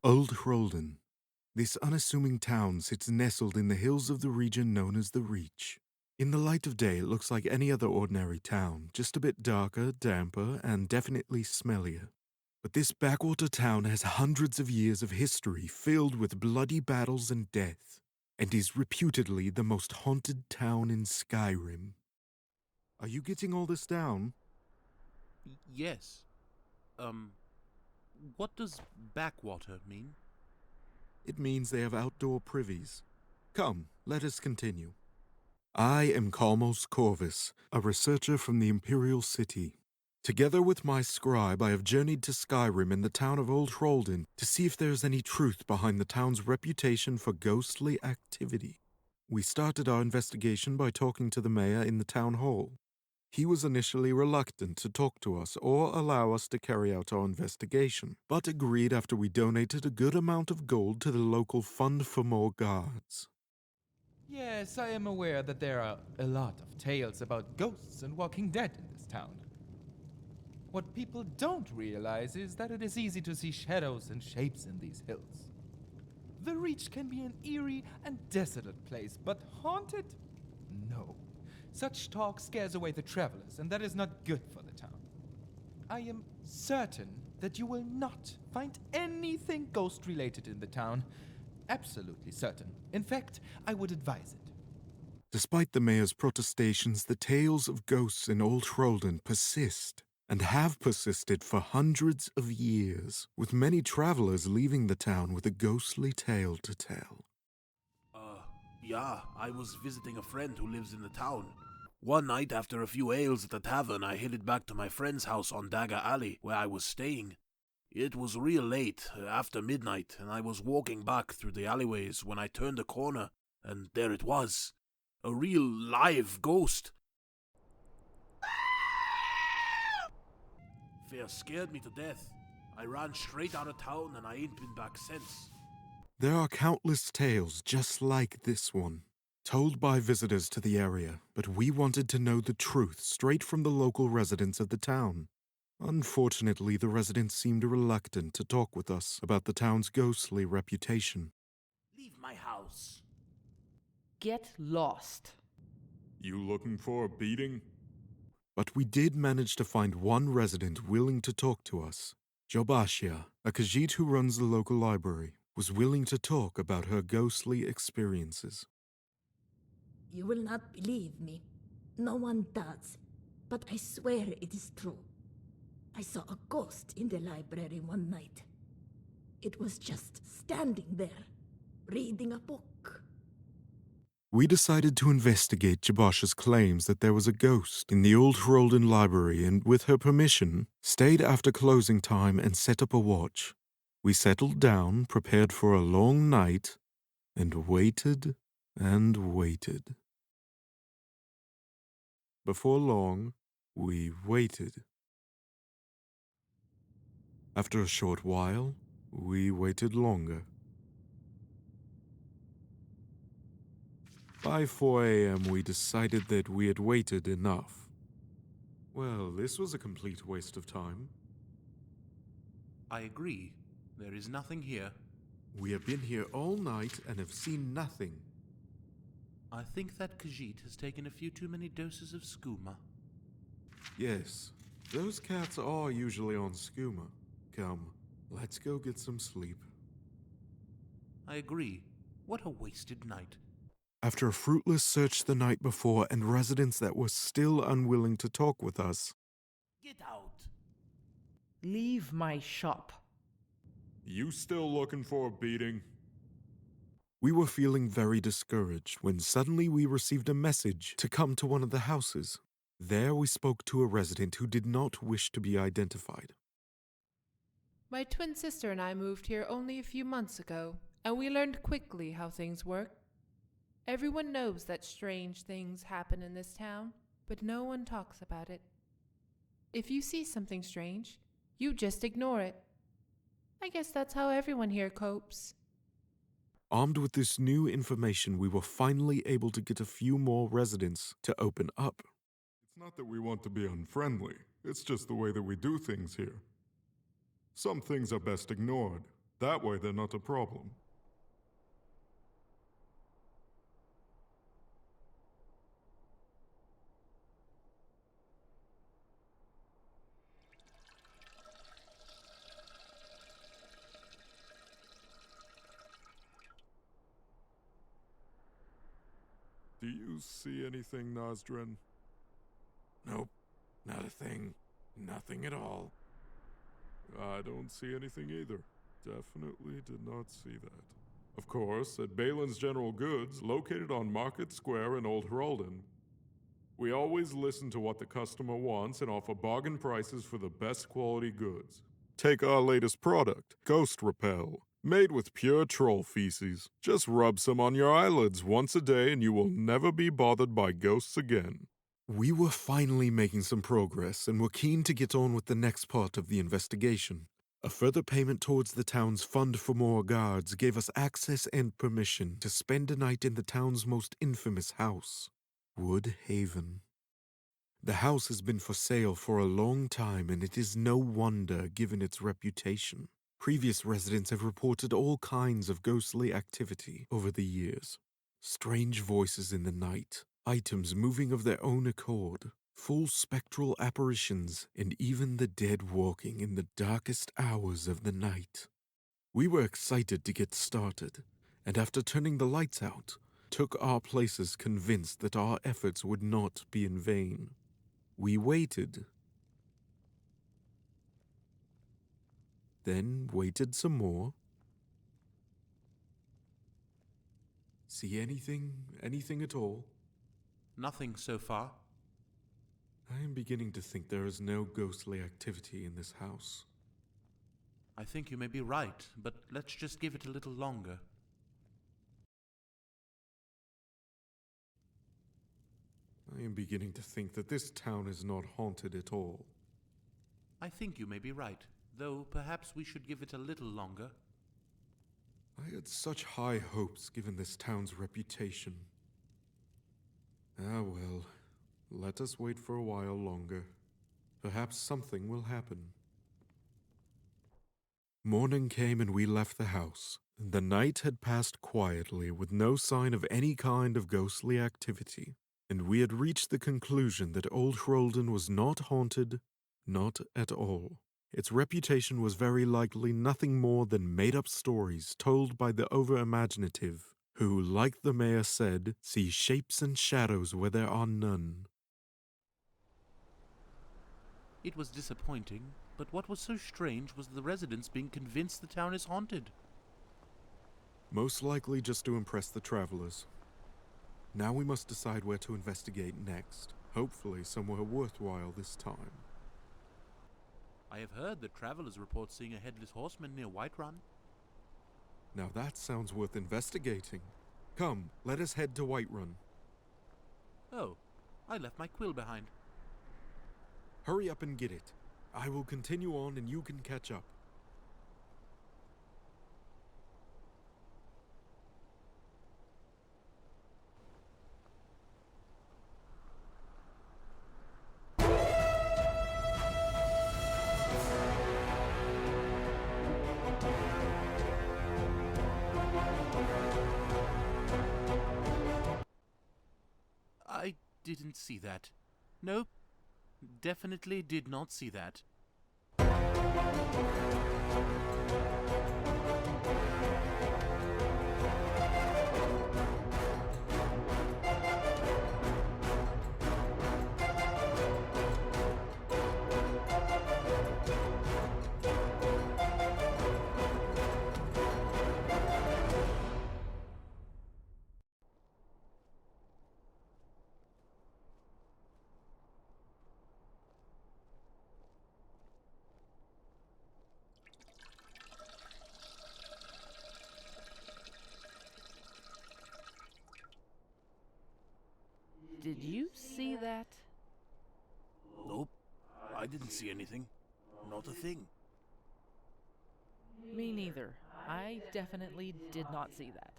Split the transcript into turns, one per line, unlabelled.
Old Hroldan. This unassuming town sits nestled in the hills of the region known as the Reach. In the light of day, it looks like any other ordinary town, just a bit darker, damper, and definitely smellier. But this backwater town has hundreds of years of history filled with bloody battles and death, and is reputedly the most haunted town in Skyrim. Are you getting all this down?
Yes. What does backwater mean?
It means they have outdoor privies. Come, let us continue. I am Calmus Corvus, a researcher from the Imperial City. Together with my scribe, I have journeyed to Skyrim and the town of Old Hroldan to see if there is any truth behind the town's reputation for ghostly activity. We started our investigation by talking to the mayor in the town hall. He was initially reluctant to talk to us or allow us to carry out our investigation, but agreed after we donated a good amount of gold to the local Fund for More Guards.
Yes, I am aware that there are a lot of tales about ghosts and walking dead in this town. What people don't realize is that it is easy to see shadows and shapes in these hills. The Reach can be an eerie and desolate place, but haunted? No. Such talk scares away the travelers, and that is not good for the town. I am certain that you will not find anything ghost-related in the town. Absolutely certain. In fact, I would advise it.
Despite the mayor's protestations, the tales of ghosts in Old Hroldan persist, and have persisted for hundreds of years, with many travelers leaving the town with a ghostly tale to tell.
Yeah, I was visiting a friend who lives in the town. One night, after a few ales at the tavern, I headed back to my friend's house on Dagger Alley, where I was staying. It was real late, after midnight, and I was walking back through the alleyways when I turned a corner, and there it was. A real live ghost. Fair scared me to death. I ran straight out of town and I ain't been back since.
There are countless tales just like this one, told by visitors to the area, but we wanted to know the truth straight from the local residents of the town. Unfortunately, the residents seemed reluctant to talk with us about the town's ghostly reputation.
Leave my house.
Get lost.
You looking for a beating? But we did manage to find one resident willing to talk to us. Jobashia, a Khajiit who runs the local library, was willing to talk about her ghostly experiences.
You will not believe me. No one does. But I swear it is true. I saw a ghost in the library one night. It was just standing there, reading a book.
We decided to investigate Jobashia's claims that there was a ghost in the Old Hroldan library and, with her permission, stayed after closing time and set up a watch. We settled down, prepared for a long night, and waited and waited. Before long, we waited. After a short while, we waited longer. By 4 a.m., we decided that we had waited enough. Well, this was a complete waste of time.
I agree. There is nothing here.
We have been here all night and have seen nothing.
I think that Khajiit has taken a few too many doses of skooma.
Yes, those cats are usually on skooma. Come, let's go get some sleep.
I agree. What a wasted night.
After a fruitless search the night before and residents that were still unwilling to talk with us,
Get out.
Leave my shop.
You still looking for a beating? We were feeling very discouraged when suddenly we received a message to come to one of the houses. There we spoke to a resident who did not wish to be identified.
My twin sister and I moved here only a few months ago, and we learned quickly how things work. Everyone knows that strange things happen in this town, but no one talks about it. If you see something strange, you just ignore it. I guess that's how everyone here copes.
Armed with this new information, we were finally able to get a few more residents to open up. It's not that we want to be unfriendly, it's just the way that we do things here. Some things are best ignored. That way they're not a problem. Do you see anything, Nasdren? Nope, not a thing. Nothing at all. I don't see anything either. Definitely did not see that. Of course, at Belan's General Goods, located on Market Square in Old Hroldan, we always listen to what the customer wants and offer bargain prices for the best quality goods. Take our latest product, Ghost Repel. Made with pure troll feces. Just rub some on your eyelids once a day and you will never be bothered by ghosts again. We were finally making some progress and were keen to get on with the next part of the investigation. A further payment towards the town's fund for more guards gave us access and permission to spend a night in the town's most infamous house, Wood Haven. The house has been for sale for a long time, and it is no wonder given its reputation. Previous residents have reported all kinds of ghostly activity over the years. Strange voices in the night, items moving of their own accord, full spectral apparitions, and even the dead walking in the darkest hours of the night. We were excited to get started, and after turning the lights out, took our places convinced that our efforts would not be in vain. We waited. Then waited some more. See anything at all?
Nothing so far.
I am beginning to think there is no ghostly activity in this house.
I think you may be right, but let's just give it a little longer.
I am beginning to think that this town is not haunted at all.
I think you may be right, though perhaps we should give it a little longer.
I had such high hopes given this town's reputation. Ah well, let us wait for a while longer. Perhaps something will happen. Morning came and we left the house. The night had passed quietly with no sign of any kind of ghostly activity, and we had reached the conclusion that Old Hroldan was not haunted, not at all. Its reputation was very likely nothing more than made-up stories told by the over-imaginative, who, like the mayor said, see shapes and shadows where there are none.
It was disappointing, but what was so strange was the residents being convinced the town is haunted.
Most likely just to impress the travelers. Now we must decide where to investigate next. Hopefully somewhere worthwhile this time.
I have heard that travelers report seeing a headless horseman near Whiterun.
Now that sounds worth investigating. Come, let us head to Whiterun.
Oh, I left my quill behind.
Hurry up and get it. I will continue on and you can catch up.
I didn't see that. Nope. Definitely did not see that.
Did you see that?
Nope. I didn't see anything. Not a thing.
Me neither. I definitely did not see that.